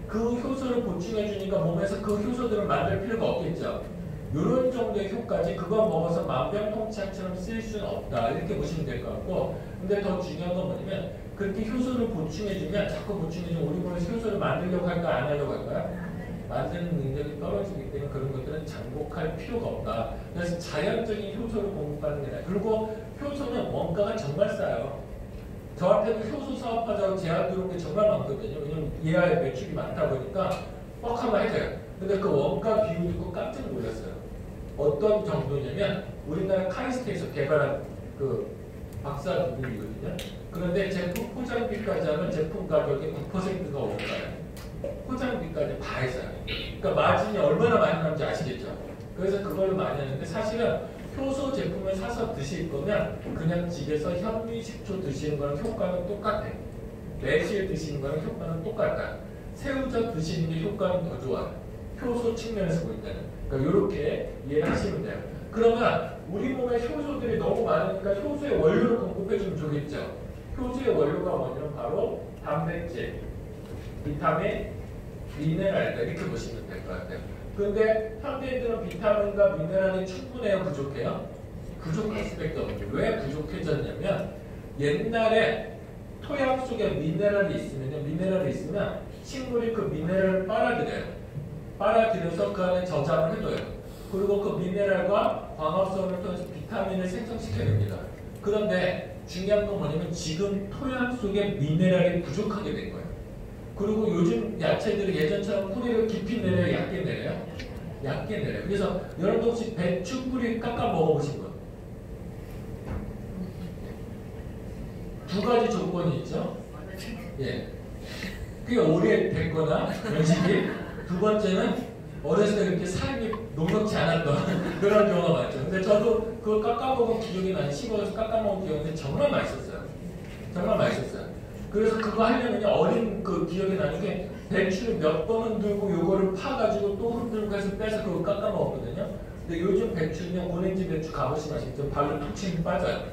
그 효소를 보충해 주니까 몸에서 그 효소들을 만들 필요가 없겠죠. 이런 정도의 효과지 그거 먹어서 만병통치약처럼 쓰일 수는 없다 이렇게 보시면 될 것 같고, 근데 더 중요한 건 뭐냐면 그렇게 효소를 보충해주면 자꾸 보충해주면 우리 몸에서 효소를 만들려고 할까 안 하려고 할까요? 만드는 능력이 떨어지기 때문에 그런 것들은 장복할 필요가 없다. 그래서 자연적인 효소를 공급하는 게 나아요. 그리고 효소는 원가가 정말 싸요. 저한테도 효소 사업하자고 제안 들어온 게 정말 많거든요. 왜냐면 얘의 매출이 많다 보니까 뻑 하면 해줘요. 근데 그 원가 비율 듣고 깜짝 놀랐어요. 어떤 정도냐면 우리나라 카이스트에서 개발한 그 박사 두 분이거든요. 그런데 제품 포장비까지 하면 제품 가격의 9%가 원가예요. 포장비까지 다 했어요. 그러니까 마진이 얼마나 많이 나는지 아시겠죠? 그래서 그걸로 많이 하는데 사실은 효소 제품을 사서 드실 거면 그냥 집에서 현미식초 드시는 거랑 효과는 똑같아요. 매실 드시는 거랑 효과는 똑같다. 새우젓 드시는 게 효과는 더 좋아요. 효소 측면에서 볼 때는. 그러니까 이렇게 이해를 하시면 돼요. 그러면 우리 몸에 효소들이 너무 많으니까 효소의 원료를 공급해주면 좋겠죠. 효소의 원료가 뭐냐면 바로 단백질, 비타민, 미네랄 이렇게 보시면 될 것 같아요. 그런데 현대인들은 비타민과 미네랄이 충분해요? 부족해요? 부족할 수밖에 없죠. 왜 부족해졌냐면 옛날에 토양 속에 미네랄이 있으면 식물이 그 미네랄을 빨아들여요. 빨아들여서 그 안에 저장을 해둬요. 그리고 그 미네랄과 광합성을 통해서 비타민을 생성시켜냅니다. 그런데 중요한 건 뭐냐면 지금 토양 속에 미네랄이 부족하게 된 거예요. 그리고 요즘 야채들이 예전처럼 뿌리를 깊이 내려요? 얇게 내려요? 얇게 내려요. 그래서 여러분도 혹시 배추 뿌리 깎아 먹어보신 분? 두 가지 조건이 있죠? 예. 그게 오래됐거나 연식이. 두 번째는 어렸을 때 그렇게 삶이 녹록지 않았던 그런 경우가 많죠. 근데 저도 그걸 깎아먹은 기억이 나요. 씹어서 깎아먹은 기억이 나는데 정말 맛있었어요. 정말 맛있었어요. 그래서 그거 하려면 어린 그 기억이 나는 게 배추를 몇 번은 들고 요거를 파가지고 또 흔들고 해서 빼서 그걸 깎아먹었거든요. 근데 요즘 배추는 오렌지 배추 가보시면 아시겠죠? 발로 툭 치면 빠져요.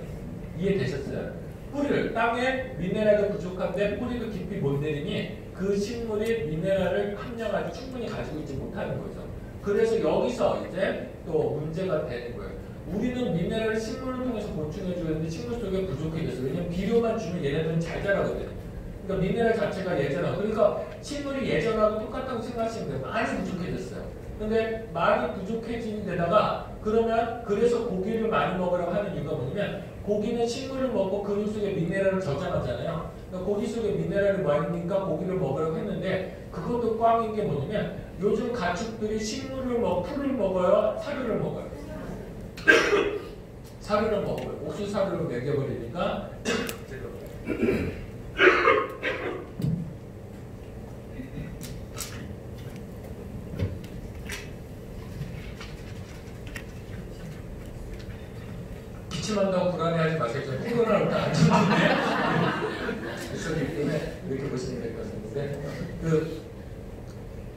이해되셨어요? 뿌리를, 땅에 미네랄이 부족한데 뿌리도 깊이 못 내리니 그 식물이 미네랄을 함량을 충분히 가지고 있지 못하는 거죠. 그래서 여기서 이제 또 문제가 되는 거예요. 우리는 미네랄을 식물을 통해서 보충해줘야 되는데 식물 속에 부족해졌어요. 왜냐면 비료만 주면 얘네들은 잘 자라거든요. 그러니까 미네랄 자체가 예전하고, 그러니까 식물이 예전하고 똑같다고 생각하시면 돼요. 많이 부족해졌어요. 근데 많이 부족해진 데다가 그러면 그래서 고기를 많이 먹으라고 하는 이유가 뭐냐면 고기는 식물을 먹고 그 속에 미네랄을 저장하잖아요. 그러니까 고기 속에 미네랄이 많으니까 고기를 먹으라고 했는데 그것도 꽝인 게 뭐냐면 요즘 가축들이 식물을 풀을 먹어요? 사료를 먹어요? 사료를 먹어요. 옥수 사료를 먹여버리니까 기침한다고 불안해하지 마세요. 저 코로나를 다 안 치는데 있었기 때문에 이렇게 보시면 될 것 같은데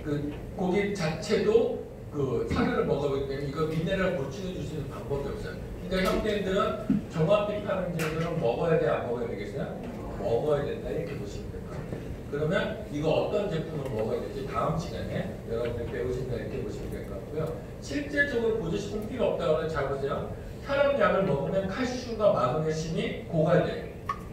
그 고기 자체도 그 사료를 먹어보기 때문에 이거 미네랄 보충해 줄 수 있는 방법이 없어요. 그러니까 현대인들은 종합 비타민 제도는 먹어야 돼, 안 먹어야 되겠어요? 먹어야 된다 이렇게 보시면 될 것 같아요. 그러면 이거 어떤 제품을 먹어야 될지 다음 시간에 여러분들 배우신다 이렇게 보시면 될 것 같고요. 실제적으로 보조식품 필요 없다고 하면 잘 보세요. 혈압약을 먹으면 칼슘과 마그네슘이 고갈돼요.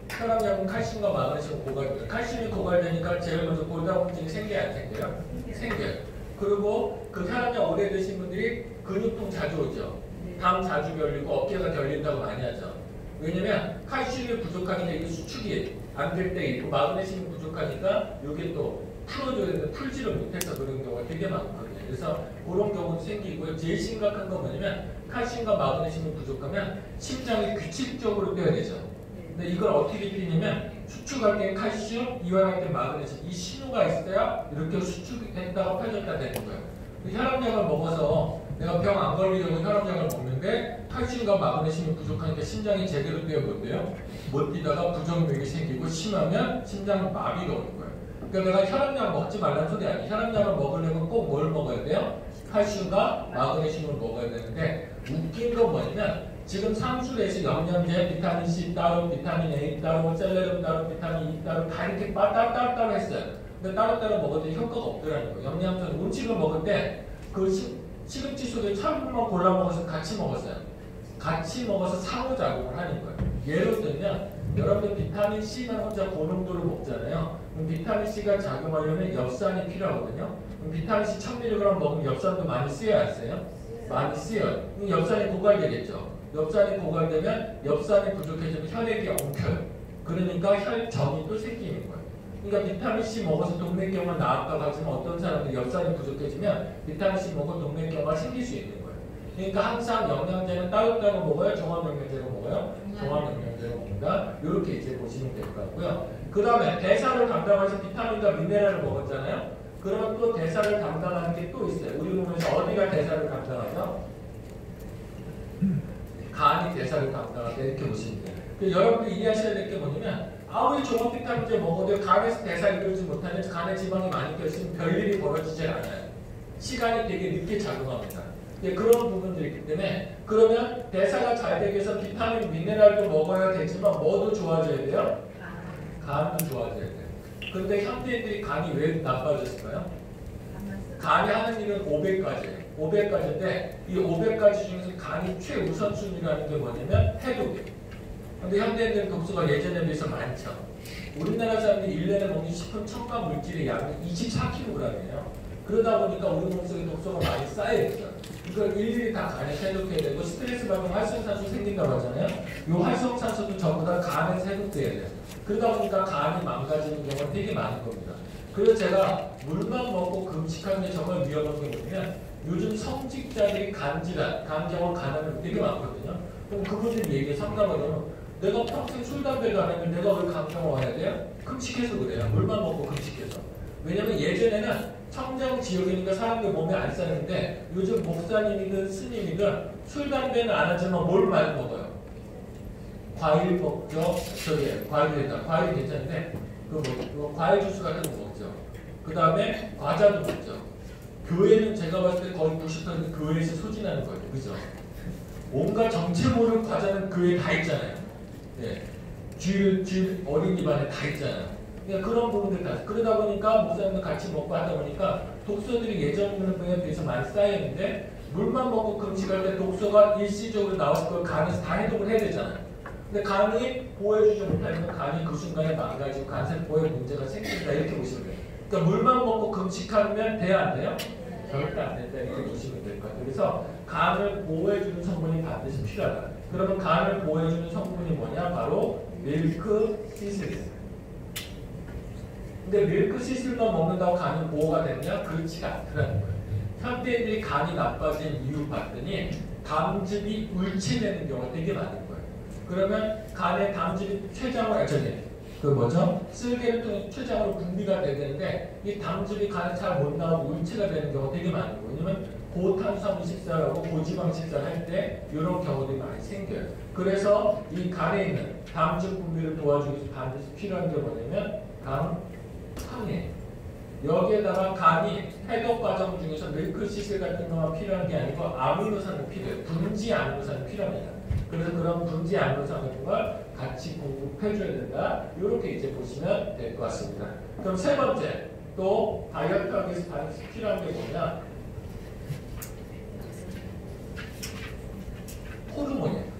혈압약은 칼슘과 마그네슘이 고갈돼요. 칼슘이 고갈되니까 제일 먼저 골다공증이 생겨요, 안 생겨요? 생겨요. 그리고 그 혈압약 오래 드신 분들이 근육통 자주 오죠. 당 자주 결리고 어깨가 결린다고 많이 하죠. 왜냐면 칼슘이 부족하니까 이게 수축이 안 될 때 있고 마그네슘이 부족하니까 이게 또 풀어줘야 되는데 풀지를 못해서 그런 경우가 되게 많거든요. 그래서 그런 경우도 생기고요. 제일 심각한 건 뭐냐면 칼슘과 마그네슘이 부족하면 심장이 규칙적으로 뛰어야 되죠. 근데 이걸 어떻게 뛰냐면 수축할 때 칼슘, 이완할 때 마그네슘 이 신호가 있어야 이렇게 수축했다가 펴졌다 되는 거예요. 혈압약을 먹어서 내가 병 안 걸리려고 혈압약을 먹는데 칼슘과 마그네슘이 부족하니까 심장이 제대로 뛰어본대요. 못 뛰다가 부정맥이 생기고 심하면 심장 마비가 오는 거예요. 그러니까 내가 혈압약 먹지 말라는 소리 아니에요. 혈압약을 먹으려면 꼭 뭘 먹어야 돼요? 칼슘과 마그네슘을 먹어야 되는데 웃긴 건 뭐냐면 지금 상술에서 영양제, 비타민C 따로, 비타민 A 따로, 셀레늄 따로, 비타민 E 따로 다 이렇게 따로 했어요. 근데 따로따로 먹었더니 효과가 없더라는 거예요. 영양소는 음식을 먹을 때 그 시금치 속에 철분만 골라 먹어서 같이 먹었어요. 같이 먹어서 상호작용을 하는 거예요. 예를 들면 여러분들 비타민 C만 혼자 고농도로 먹잖아요. 그럼 비타민 C가 작용하려면 엽산이 필요하거든요. 그럼 비타민 C 1000mg 먹으면 엽산도 많이 쓰여야 안 쓰여요? 많이 쓰여요. 그럼 엽산이 고갈되겠죠. 엽산이 고갈되면 엽산이 부족해지면 혈액이 엉켜요. 그러니까 혈점이 또 생기는 거예요. 그러니까 비타민C 먹어서 동맥경화 나았다고 하지만 어떤 사람들이 엽산이 부족해지면 비타민C 먹어 동맥경화가 생길 수 있는 거예요. 그러니까 항상 영양제는 따로따로 먹어요? 종합영양제로 먹어요? 종합영양제로 먹는다. 이렇게 이제 보시면 될 것 같고요. 그 다음에 대사를 담당해서 비타민과 미네랄을 먹었잖아요. 그러면 또 대사를 담당하는 게 또 있어요. 우리 몸에서 어디가 대사를 담당하죠? 간이 대사를 담당하다 이렇게 보시면 돼요. 여러분들이 이해하셔야 될 게 뭐냐면 아무리 종합 비타민제 먹어도 간에서 대사를 이루지 못하면 간에 지방이 많이 껴있으면 별일이 벌어지질 않아요. 시간이 되게 늦게 작용합니다. 그런 부분들이 있기 때문에 그러면 대사가 잘 되기 위해서 비타민, 미네랄도 먹어야 되지만 뭐도 좋아져야 돼요? 간도 좋아져야 돼요. 그런데 현대인들이 간이 왜 나빠졌을까요? 간이 하는 일은 500가지예요. 500가지인데 이 500가지 중에서 간이 최우선순위라는 게 뭐냐면 해독이에요. 근데 현대인들은 독소가 예전에 비해서 많죠. 우리나라 사람들이 1년에 먹는 식품 첨가 물질의 양이 24kg이에요. 그러다 보니까 우리 몸속에 독소가 많이 쌓여있죠. 이걸 일일이 다 간에 해독해야 되고 스트레스 받으면 활성산소 생긴다고 하잖아요. 이 활성산소도 전부 다 간에 해독돼야 돼요. 그러다 보니까 간이 망가지는 경우가 되게 많은 겁니다. 그래서 제가 물만 먹고 금식하는 게 정말 위험한 게 뭐냐면 요즘 성직자들이 간질환, 간경화, 간암이 되게 많거든요. 그럼 그분들 얘기에 상담하면 내가 평생 술, 담배도 안 했는데 내가 왜 간경화 해야 돼요? 금식해서 그래요. 물만 먹고 금식해서. 왜냐면 예전에는 청정 지역이니까 사람들 몸에 안 쌓였는데 요즘 목사님이든 스님이든 술, 담배는 안 하지만 뭘 많이 먹어요? 과일 먹죠? 과일이 괜찮은데 과일 주스 같은 거 먹죠. 그 다음에 과자도 먹죠. 교회는 제가 봤을 때 거의 90% 교회에서 소진하는 거예요. 그죠? 온갖 정체 모를 과자는 교회에 다 있잖아요. 네. 주일 어린이반에 다 있잖아요. 그러니까 그런 부분들 다. 그러다 보니까 목사님도 같이 먹고 하다 보니까 독소들이 예전에 비해서 많이 쌓여있는데 물만 먹고 금식할 때 독소가 일시적으로 나와서 그걸 간에서 다 해독을 해야 되잖아요. 근데 간이 보호해주지 못하면 간이 그 순간에 망가지고 간세포에 문제가 생긴다 이렇게 보시면 돼요. 그러니까 물만 먹고 금식하면 돼야 안 돼요? 절대 안 된다 이렇게 보시면 될 것 같아요. 그래서 간을 보호해주는 성분이 반드시 필요하다. 그러면 간을 보호해주는 성분이 뭐냐? 바로 밀크시슬이에요. 근데 밀크시슬만 먹는다고 간이 보호가 되느냐? 그렇지가 않더라는 거예요. 현대인들이 간이 나빠진 이유 봤더니 담즙이 울치내는 경우가 되게 많은 거예요. 그러면 간에 담즙이 췌장을 쓸개를 통해 췌장으로 분비가 돼야 되는데 이 담즙이 간에 잘 못 나오고 울체가 되는 경우가 되게 많은 거예요. 왜냐면 고탄수화물 식사하고 고지방 식사를 할 때 이런 경우들이 많이 생겨요. 그래서 이 간에 있는 담즙 분비를 도와주기 위해서 반드시 필요한 게 뭐냐면 강황이에요. 여기에다가 간이 해독 과정 중에서 밀크시슬 같은 것만 필요한 게 아니고 아미노산도 필요해요. 분지 아미노산이 필요합니다. 그래서 그런 분지 아미노산 같은 걸 같이 공급해줘야 된다. 이렇게 이제 보시면 될 것 같습니다. 그럼 세 번째, 또 다이어트하기 위해서 반드시 필요한 게 뭐냐? 호르몬이에요.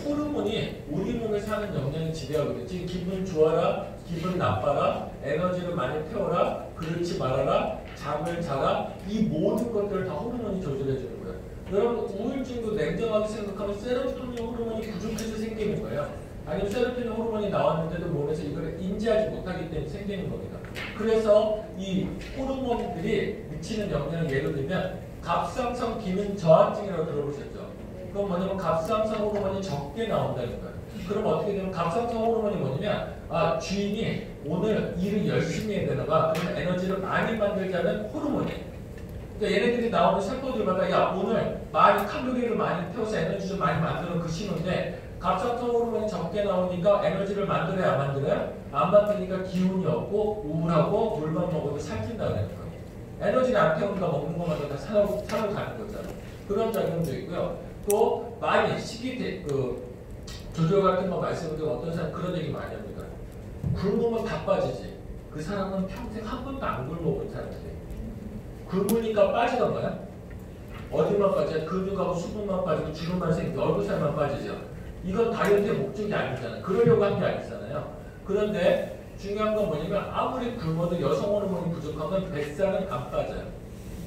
호르몬이 우리 몸에 사는 영향을 지배하거든요. 지금 기분 좋아라, 기분 나빠라, 에너지를 많이 태워라, 그렇지 말아라, 잠을 자라, 이 모든 것들을 다 호르몬이 조절해주는 거예요. 여러분 우울증도 냉정하게 생각하면 세로토닌 호르몬이 부족해서 생기는 거예요. 아니면 세로토닌 호르몬이 나왔는데도 몸에서 이걸 인지하지 못하기 때문에 생기는 겁니다. 그래서 이 호르몬들이 미치는 영향을 예를 들면 갑상선 기능 저하증이라고 들어보셨죠? 그건 뭐냐면 갑상선 호르몬이 적게 나온다는 거예요. 그럼 어떻게 되면 갑상선 호르몬이 뭐냐면 주인이 오늘 일을 열심히 해야 되다가 그러면 에너지를 많이 만들게 하는 호르몬이에요. 그러니까 얘네들이 나오는 세포들마다 야 오늘 많이 칼로리를 많이 태워서 에너지 좀 많이 만드는 그 신호인데 갑상선 호르몬이 적게 나오니까 에너지를 만들어요 안 만들어요? 안 만드니까 기운이 없고 우울하고 물만 먹어도 살찐다 그러는 거예요. 에너지를 안 태우니까 먹는 것마다 다 살을 가는 거잖아요. 그런 작용도 있고요. 또 많이 조절 같은 거 말씀드리면 어떤 사람 그런 얘기 많이 합니다. 굶으면 다 빠지지. 그 사람은 평생 한 번도 안 굶어본 사람이에요. 굶으니까 빠지던가요? 어디만 빠져요? 근육하고 수분만 빠지고 주름만 생기고 얼굴살만 빠지죠. 이건 다이어트의 목적이 아니잖아요. 그러려고 한 게 아니잖아요. 그런데 중요한 건 뭐냐면 아무리 굶어도 여성 호르몬이 부족하면 뱃살은 안 빠져요.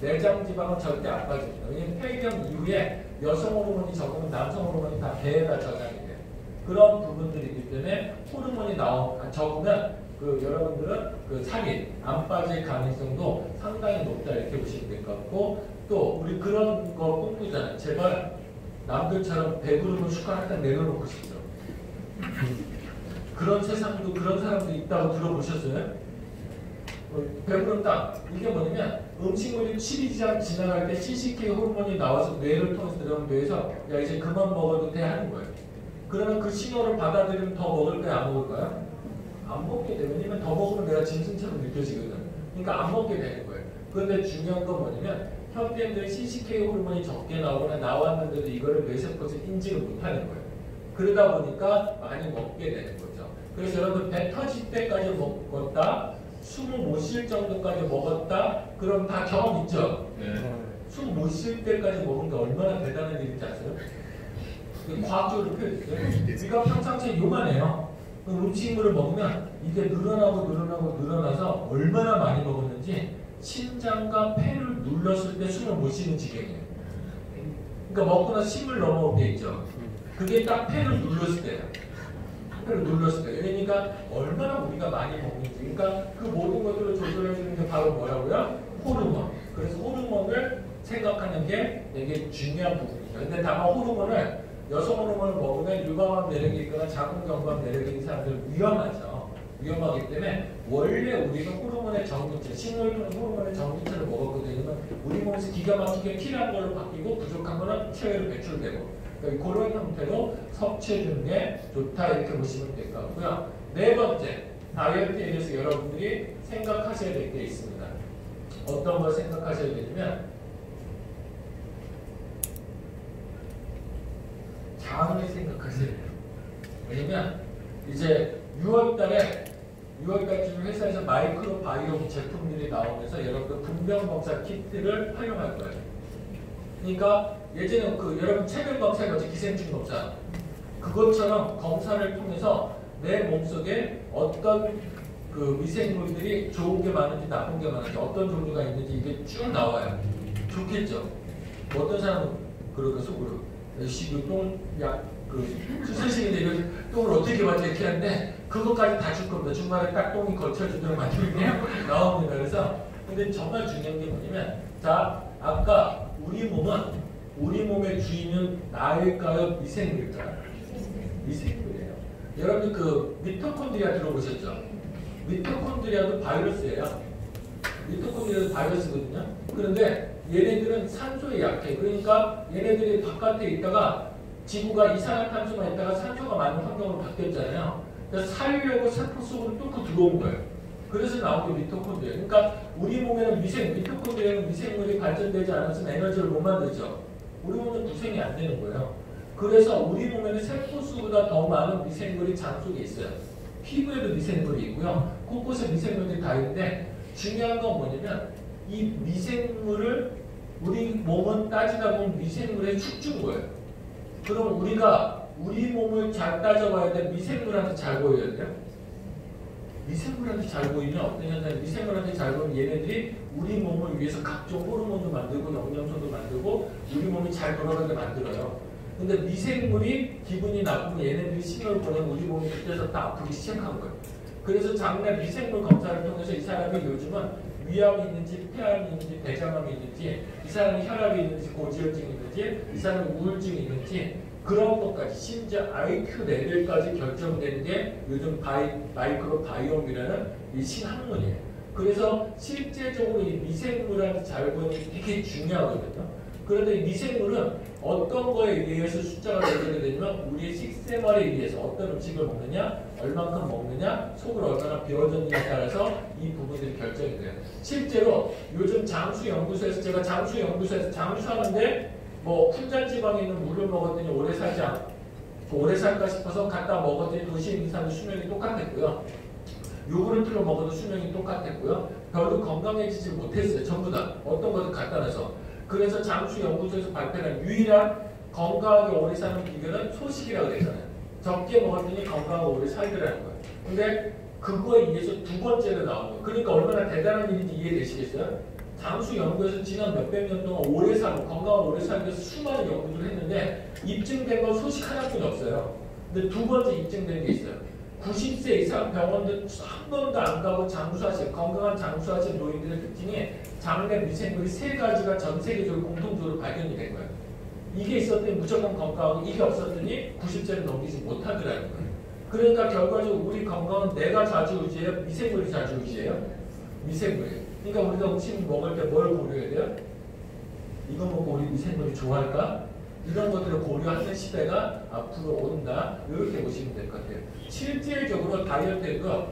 내장 지방은 절대 안 빠집니다. 왜냐면 폐경 이후에 여성 호르몬이 적으면 남성 호르몬이 다 배에다 저장이 돼요. 그런 부분들이기 때문에 호르몬이 적으면 여러분들은 살이 안 빠질 가능성도 상당히 높다 이렇게 보시면 될 것 같고, 또 우리 그런 거 꿈꾸잖아요. 제발 남들처럼 배부르면 숟가락 딱 내려놓고 싶죠. 그런 세상도 그런 사람도 있다고 들어보셨어요? 배부른 딱 이게 뭐냐면 음식물이 치리지장 지나갈 때 CCK 호르몬이 나와서 뇌를 통해서 들어가면 뇌에서 야 이제 그만 먹어도 돼 하는 거예요. 그러면 그 신호를 받아들이면 더 먹을까요? 안 먹을까요? 안 먹게 돼요. 왜냐면 더 먹으면 내가 짐승처럼 느껴지거든. 그러니까 안 먹게 되는 거예요. 그런데 중요한 건 뭐냐면 현대인들은 CCK 호르몬이 적게 나오거나 나왔는데도 이거를 뇌세포에서 인지를 못하는 거예요. 그러다 보니까 많이 먹게 되는 거죠. 그래서 여러분 배 터질 때까지 먹었다, 숨을 못 쉴 정도까지 먹었다, 그럼 다 경험 있죠? 네. 숨 못 쉴 때까지 먹은 게 얼마나 대단한 일인지 아세요? 과학적으로 표현했어요. 우리가 평상시에 요만해요. 음식물을 먹으면 이게 늘어나서 얼마나 많이 먹었는지 심장과 폐를 눌렀을 때 숨을 못 쉬는 지경이에요. 그러니까 먹고 나서 심을 넘어올 때 있죠. 그게 딱 폐를 눌렀을 때예요. 폐를 눌렀을 때. 그러니까 얼마나 우리가 많이 먹는지. 그러니까 그 모든 것들을 조절해주는 게 바로 뭐라고요? 호르몬. 그래서 호르몬을 생각하는 게 되게 중요한 부분이죠. 근데 다만 호르몬을 여성 호르몬을 먹으면 유방암 내력이 있거나 자궁경부암 내력이 있는 사람들은 위험하죠. 위험하기 때문에 원래 우리가 호르몬의 정기체, 식물 호르몬의 정기체를 먹었거든요. 우리 몸에서 기가 막히게 필요한 걸로 바뀌고 부족한 거는 체외로 배출되고, 그러니까 그런 형태로 섭취해주는 게 좋다 이렇게 보시면 될 것 같고요. 네 번째, 다이어트에 대해서 여러분들이 생각하셔야 될 게 있습니다. 어떤 걸 생각하셔야 되냐면 장을 생각하셔야 돼요. 왜냐면 이제 6월달쯤 회사에서 마이크로 바이옴 제품들이 나오면서 여러분들 분명 검사 키트를 활용할 거예요. 그러니까 예전에 여러분 체면 검사 같이 기생충 검사 그것처럼 검사를 통해서 내 몸속에 어떤 미생물들이 좋은 게 많은지 나쁜 게 많은지 어떤 종류가 있는지 이게 쭉 나와요. 좋겠죠. 어떤 사람은 그러고 속으로 수술식인데 이거 똥을 어떻게 맞지 이렇게 하는데 그것까지 다 줄 겁니다. 중간에 딱 똥이 걸쳐주도록 만들게 나옵니다. 그래서 근데 정말 중요한 게 뭐냐면, 자 아까 우리 몸의 주인은 나일까요? 미생물일까요? 미생물이에요. 여러분 미토콘드리아 들어보셨죠? 미토콘드리아도 바이러스예요. 미토콘드리아도 바이러스거든요. 그런데 얘네들은 산소에 약해. 그러니까 얘네들이 바깥에 있다가 지구가 이산화탄소만 있다가 산소가 많은 환경으로 바뀌었잖아요. 그래서 살려고 세포 속으로 뚫고 들어온 거예요. 그래서 나온 게 미토콘드리아. 그러니까 우리 몸에는 미토콘드리아는 미생물이 발전되지 않았으면 에너지를 못 만들죠. 우리 몸은 구성이 안 되는 거예요. 그래서 우리 몸에는 세포 수보다 더 많은 미생물이 장 속에 있어요. 피부에도 미생물이 있고요. 곳곳에 미생물들이 다 있는데 중요한 건 뭐냐면 이 미생물을 우리 몸은 따지다 보면 미생물의 축주인 거예요. 그럼 우리가 우리 몸을 잘 따져봐야 돼. 미생물한테 잘 보여야 돼요. 미생물한테 잘 보이면 어떤 현상이 미생물한테 잘 보이면 얘네들이 우리 몸을 위해서 각종 호르몬도 만들고 영양소도 만들고 우리 몸이 잘 돌아가게 만들어요. 근데 미생물이 기분이 나쁘면 얘네들이 신호를 보내면 우리 몸이 그때서부터 아프기 시작한 거예요. 그래서 장내 미생물 검사를 통해서 이 사람이 요즘은 위암이 있는지 폐암이 있는지 대장암이 있는지 이 사람이 혈압이 있는지 고지혈증이 있는지 이 사람이 우울증이 있는지 그런 것까지 심지어 IQ 레벨까지 결정되는 게 요즘 마이크로 바이옴이라는 이 신학문이에요. 그래서 실제적으로 이 미생물한테 잘 보이는 게 되게 중요하거든요. 그런데 이 미생물은 어떤 거에 의해서 숫자가 결정이 되냐면 우리의 식생활에 의해서 어떤 음식을 먹느냐, 얼만큼 먹느냐, 속을 얼마나 비워줬느냐에 따라서 이 부분들이 결정이 돼요. 실제로 요즘 장수연구소에서 제가 장수연구소에서 장수하는데 뭐 훈장지방에 있는 물을 먹었더니 오래 살지 않고 오래 살까 싶어서 갖다 먹었더니 도시 이상의 수명이 똑같았고요. 요구르트를 먹어도 수명이 똑같았고요. 별로 건강해지지 못했어요. 전부 다. 어떤 것도 갖다 놔서. 그래서 장수연구소에서 발표한 유일한 건강하게 오래 사는 비결은 소식이라고 그랬잖아요. 적게 먹었더니 건강하고 오래 살더라는 거예요. 근데 그거에 의해서 두 번째로 나온 거예요. 그러니까 얼마나 대단한 일인지 이해되시겠어요? 장수 연구에서 지난 몇백 년 동안 오래 살고 건강하고 오래 살기 위해서 수많은 연구를 했는데 입증된 건 소식 하나뿐이 없어요. 근데 두 번째 입증된 게 있어요. 90세 이상 병원도 한 번도 안 가고 장수하신 건강한 장수하신 노인들의 특징이 장내 미생물이 세 가지가 전 세계적으로 공통적으로 발견이 된 거예요. 이게 있었더니 무조건 건강하고 이게 없었더니 90세를 넘기지 못하더라는 거예요. 그러니까 결과적으로 우리 건강은 내가 좌지우지예요? 미생물이 좌지우지예요? 미생물이에요. 그러니까 우리가 음식 먹을 때 뭘 고려해야 돼요? 이거 먹고 우리 미생물이 좋아할까? 이런 것들을 고려하는 시대가 앞으로 온다. 이렇게 보시면 될 것 같아요. 실질적으로 다이어트에도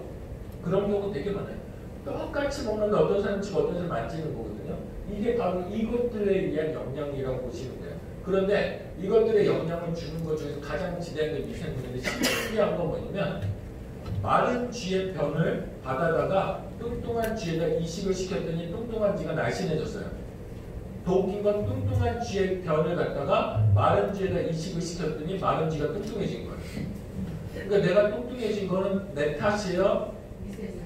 그런 경우 되게 많아요. 똑같이 먹는데 어떤 사람은 치고 어떤 사람은 안 찌는 거거든요. 이게 바로 이것들에 의한 영향이라고 보시면 돼요. 그런데 이것들의 영향을 주는 것 중에서 가장 지대한 게 미생물인데 신기한 건 뭐냐면 마른 쥐의 변을 받아다가 뚱뚱한 쥐에다 이식을 시켰더니 뚱뚱한 쥐가 날씬해졌어요. 더 웃긴 건 뚱뚱한 쥐의 변을 갖다가 마른 쥐에다 이식을 시켰더니 마른 쥐가 뚱뚱해진 거예요. 그러니까 내가 뚱뚱해진 거는 내 탓이에요?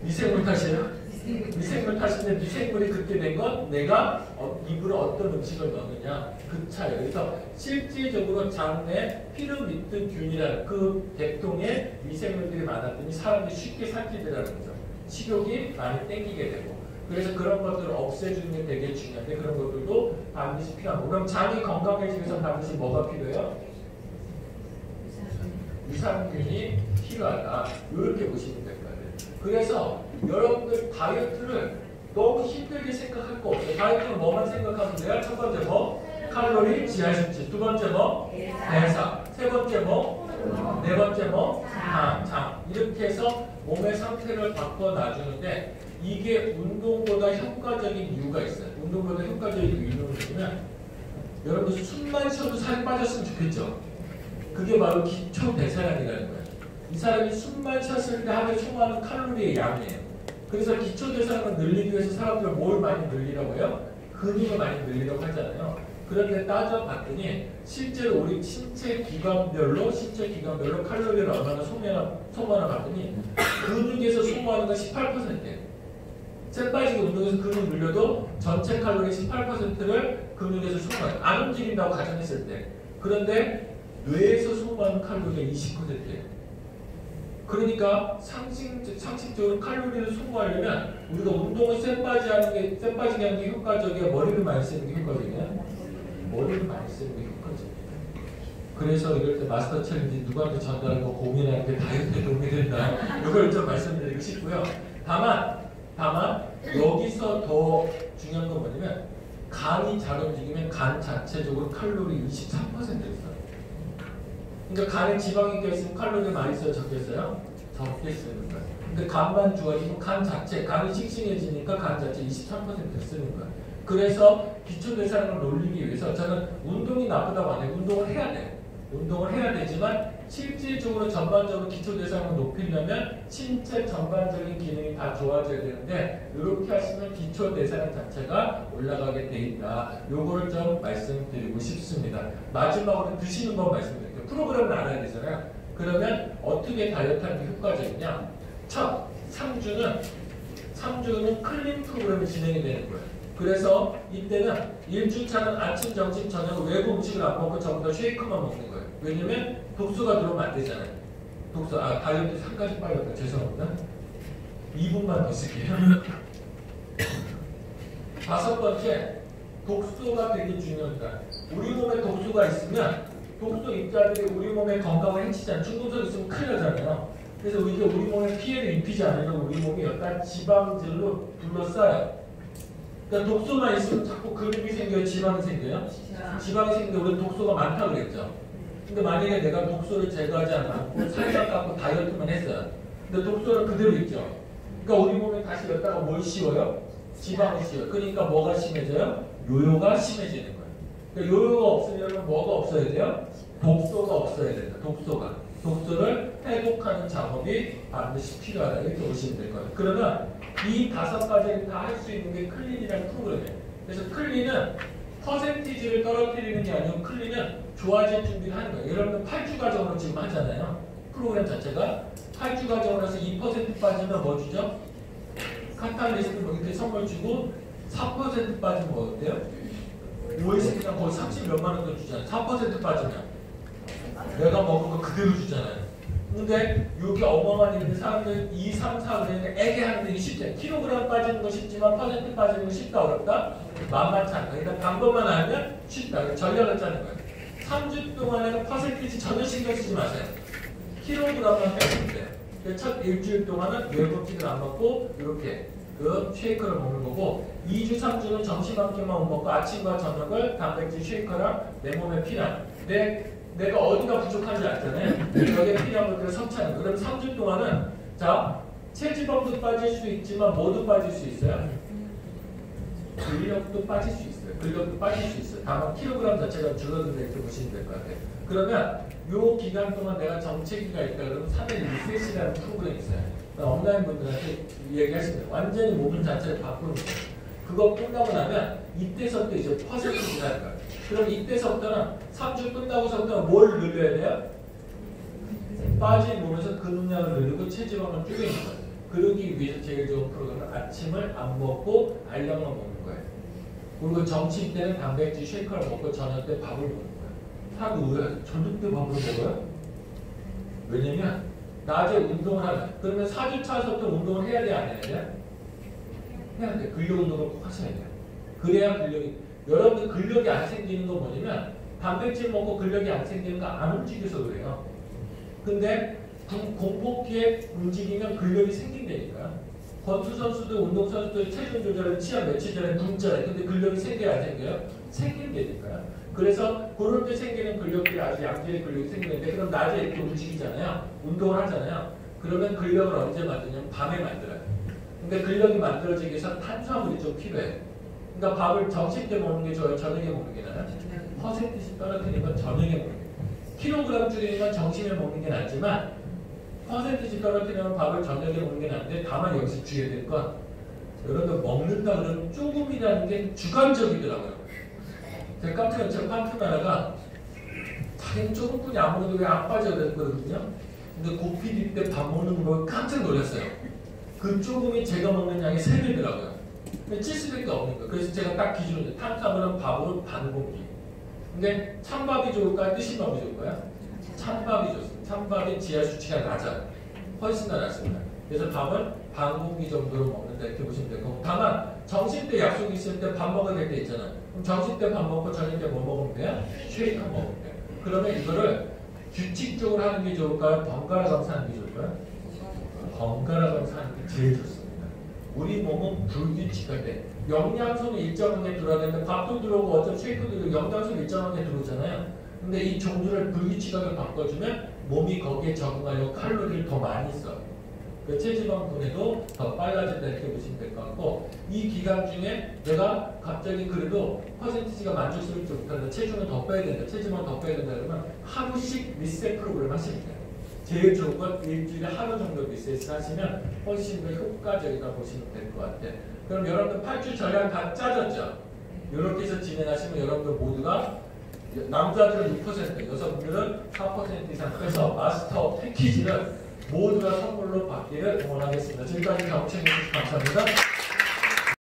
미생물 탓이에요? 미생물 탓인데 미생물이 그렇게 된 건 내가 입으로 어떤 음식을 넣느냐 그 차이예요. 그래서 실질적으로 장내 피르미트균이라는 그 계통의 미생물들이 많았더니 사람들이 쉽게 살찌더라는 거죠. 식욕이 많이 땡기게 되고 그래서 그런 것들을 없애주는 게 되게 중요한데 그런 것들도 반드시 필요하고 그럼 장이 건강해지기 위해서 반드시 뭐가 필요해요? 유산균이 필요하다. 이렇게 보시면 될 거예요. 그래서 여러분들 다이어트를 너무 힘들게 생각할 거 없어요. 다이어트는 뭐만 생각하면 돼요? 첫 번째 뭐? 칼로리 지하수치. 두 번째 뭐? 대사. 세 번째 뭐? 네 번째 뭐? 장. 이렇게 해서 몸의 상태를 바꿔놔주는데 이게 운동보다 효과적인 이유가 있어요. 운동보다 효과적인 이유는 뭐냐면 여러분 숨만 쉬어도 살이 빠졌으면 좋겠죠. 그게 바로 기초대사량이라는 거예요. 이 사람이 숨만 쉬었을 때 하루에 소모하는 칼로리의 양이에요. 그래서 기초대사량을 늘리기 위해서 사람들은 뭘 많이 늘리라고 해요? 근육을 많이 늘리라고 하잖아요. 그런데 따져봤더니 실제로 우리 신체 기관별로 칼로리를 얼마나 소모하나 봤더니 근육에서 소모하는 건 18%예요. 쇠 빠지게 운동해서 근육 늘려도 전체 칼로리 18%를 근육에서 소모해요. 안 움직인다고 가정했을 때. 그런데 뇌에서 소모하는 칼로리가 20%예요. 그러니까 상식적으로 칼로리를 소모하려면 우리가 운동을 쇠 빠지게 하는 게 효과적이야? 머리를 많이 쓰는 게 효과적이야? 머리를 많이 쓰는 게 효과적이야. 그래서 이럴 때 마스터 챌린지 누구한테 전달하는 거 고민하는 게 다이어트에 도움이 된다. 이걸 좀 말씀드리고 싶고요. 다만 여기서 더 중요한 건 뭐냐면 간이 잘 움직이면 간 자체적으로 칼로리 23% 있어요. 그러니까 간에 지방이 껴있으면 칼로리 많이 써요? 적게 써요? 적게 쓰는 거예요. 근데 간만 좋아지면 간이 싱싱해지니까 간 자체 23% 쓰는 거예요. 그래서 기초대사량을 올리기 위해서 저는 운동이 나쁘다고 안 해요. 운동을 해야 돼요. 운동을 해야 되지만 실질적으로 전반적으로 기초대사량을 높이려면 신체 전반적인 기능이 다 좋아져야 되는데 이렇게 하시면 기초대사량 자체가 올라가게 돼 있다. 요거를 좀 말씀드리고 싶습니다. 마지막으로 드시는 법 말씀드릴게요. 프로그램을 알아야 되잖아요. 그러면 어떻게 다이어트하는 게 효과적이냐? 첫 3주는 클린 프로그램이 진행이 되는 거예요. 그래서 이때는 1주차는 아침, 점심, 저녁 외부 음식을 안 먹고 전부 다 쉐이크만 먹는 거예요. 왜냐면 독소가 들어오면 안 되잖아요. 다이어트 3가지 빠졌다. 죄송합니다. 2분만 더 쓸게요. 다섯 번째, 독소가 되게 중요합니다. 우리 몸에 독소가 있으면 독소 입자들이 우리 몸의 건강을 해치잖아요. 중금속 있으면 큰일 나잖아요. 그래서 이게 우리 몸에 피해를 입히지 않으려고 우리 몸이 약간 지방질로 둘러싸요. 그러니까 독소만 있으면 자꾸 근육이 생겨요? 지방이 생겨요? 지방이 생기는데 우리는 독소가 많다고 그랬죠. 근데 만약에 내가 독소를 제거하지 않고 살만 깎고 다이어트만 했어요. 근데 독소는 그대로 있죠. 그러니까 우리 몸에 다시 여기다가 뭘 씌워요? 지방을 씌워요. 그러니까 뭐가 심해져요? 요요가 심해지는 거예요. 그러니까 요요가 없으려면 뭐가 없어야 돼요? 독소가 없어야 된다. 독소가. 독소를 해독하는 작업이 반드시 필요하다. 이렇게 보시면 될 거예요. 그러면 이 5가지를 다 할 수 있는 게 클린이라는 프로그램이에요. 그래서 클린은 퍼센티지를 떨어뜨리는 게 아니고 클린은 좋아질 준비를 하는 거예요. 여러분들 8주 과정으로 지금 하잖아요. 프로그램 자체가 8주 과정으로 해서 2% 빠지면 뭐 주죠? 카탈리스트 뭐 이렇게 선물 주고 4% 빠지면 뭐 어때요? OS 그냥 거의 30몇만 원도 주잖아요. 4% 빠지면 내가 먹은 거 그대로 주잖아요. 근데 여기 어마어마한 일들 사람들 2, 3, 4 그러니까 애게하는 게 쉽지 않아요. 킬로그램 빠지는 거 쉽지만 퍼센트 빠지는 거 쉽다 어렵다? 만만치 않다. 그러니까 방법만 알면 쉽다. 전략을 짜는 거예요. 3주 동안에는 퍼센티지 전혀 신경 쓰지 마세요. 킬로그램만 빼면 돼요. 첫 일주일 동안은 열곡지를 안 먹고 이렇게 그 쉐이커를 먹는 거고 2주, 3주는 점심 한 끼만 먹고 아침과 저녁을 단백질 쉐이커랑 내 몸에 필요한 내가 어디가 부족한지 알잖아요. 여기에 필요한 것들을 섭취하는 거예요. 그럼 3주 동안은 자 체지방도 빠질 수 있지만 뭐도 빠질 수 있어요? 근력도 빠질 수 있어요. 근력도 빠질 수 있어요. 다만 킬로그램 자체가 줄어든다 이렇게 보시면 될 것 같아요. 그러면 요 기간 동안 내가 정체기가 있다 그러면 3일 리셋이라는 프로그램이 있어요. 온라인 분들한테 얘기하시면 돼요. 완전히 몸 자체를 바꾸는 거예요. 그거 끝나고 나면 이때서부터 이제 퍼센티지라는 거예요. 그럼 이때서부터는 3주 끝나고서부터 뭘 늘려야 돼요? 빠진 몸에서 근육량을 늘리고 체지방을 줄이는 거예요. 그러기 위해서 제일 좋은 프로그램은 아침을 안 먹고 알약만 먹는 거예요. 그리고 점심 때는 단백질 쉐이커를 먹고 저녁 때 밥을 먹는 거예요. 사람이 왜 저녁 때 밥을 먹어요? 왜냐면 낮에 운동을 하면 그러면 4주 차서부터 운동을 해야 돼 안 해야 돼? 해야 돼. 근력 운동을 꼭 하셔야 돼요. 그래야 근력이 여러분들 근력이 안 생기는 건 뭐냐면 단백질 먹고 근력이 안 생기는 거 안 움직여서 그래요. 근데 공복기에 움직이면 근력이 생긴다니까. 권투 선수들, 운동 선수들 체중 조절을 치아 며칠 전에 굶잖아요. 근데 근력이 생겨요, 안 생겨요? 생긴다니까요. 그래서 그럴 때 생기는 근력들이 아주 양질의 근력이 생기는데 그럼 낮에 이렇게 움직이잖아요. 운동을 하잖아요. 그러면 근력을 언제 만드냐면 밤에 만들어요. 근데 근력이 만들어지기 위해서 탄수화물이 좀 필요해요. 그러니까 밥을 점심 때 먹는 게 좋아요? 저녁에 먹는 게 나아요? 퍼센티지 떨어뜨리는 건 저녁에 먹는 게 킬로그램 줄이는 건 점심에 먹는 게 낫지만 퍼센티지 떨어뜨리면 밥을 저녁에 먹는 게 나은데 다만 여기서 주의해야 될 건 여러분들 먹는다 그러면 조금이라는 게 주관적이더라고요. 제가 깜짝 놀라서 팜프 하나가 자기는 조금뿐이 안 먹는데 왜 안 빠져 그랬거든요. 근데 고피디 때 밥 먹는 거 보고 깜짝 놀랐어요. 그 조금이 제가 먹는 양의 3배더라고요. 근데 찔 수밖에 없는 거예요. 그래서 제가 딱 기준으로 탄수화물은 밥으로 반 공기. 근데 찬밥이 좋을까요? 뜨신 밥이 좋을까요? 찬밥이 좋습니다. 찬밥이 지하 수치가 낮아요. 훨씬 더 낮습니다. 그래서 밥은 반 공기 정도로 먹는다 이렇게 보시면 되고 다만 점심 때 약속이 있을 때 밥 먹어야 될 때 있잖아요. 그럼 점심 때 밥 먹고 저녁 때 뭐 먹으면 돼요? 쉐이크 먹으면 돼요. 그러면 이거를 규칙적으로 하는 게 좋을까요? 번갈아 가면서 하는 게 좋을까요? 번갈아 가면서 하는 게 제일 좋습니다. 우리 몸은 불규칙할 때 영양소는 일정한 게 들어야 되는데 밥도 들어오고 어차피 쉐이크도 들어오고 영양소는 일정한 게 들어오잖아요. 근데 이 종류를 불규칙하게 바꿔주면 몸이 거기에 적응하려고 칼로리를 더 많이 써요. 그 체지방 분해도 더 빨라진다 이렇게 보시면 될 것 같고 이 기간 중에 내가 갑자기 그래도 퍼센티지가 만족스럽지 못한다. 체중을 더 빼야 된다. 체지방을 더 빼야 된다. 그러면 하루씩 리셋 프로그램 하시면 돼요. 제일 좋은 건 일주일에 하루 정도 리셋을 하시면 훨씬 더 효과적이다 보시면 될 것 같아요. 그럼 여러분들 8주 전략 다 짜졌죠? 이렇게 해서 진행하시면 여러분들 모두가 남자들은 6%, 여성분들은 4% 이상 빼서 마스터 패키지를 모두가 선물로 받기를 응원하겠습니다. 지금까지 경청해 주셔서 감사합니다.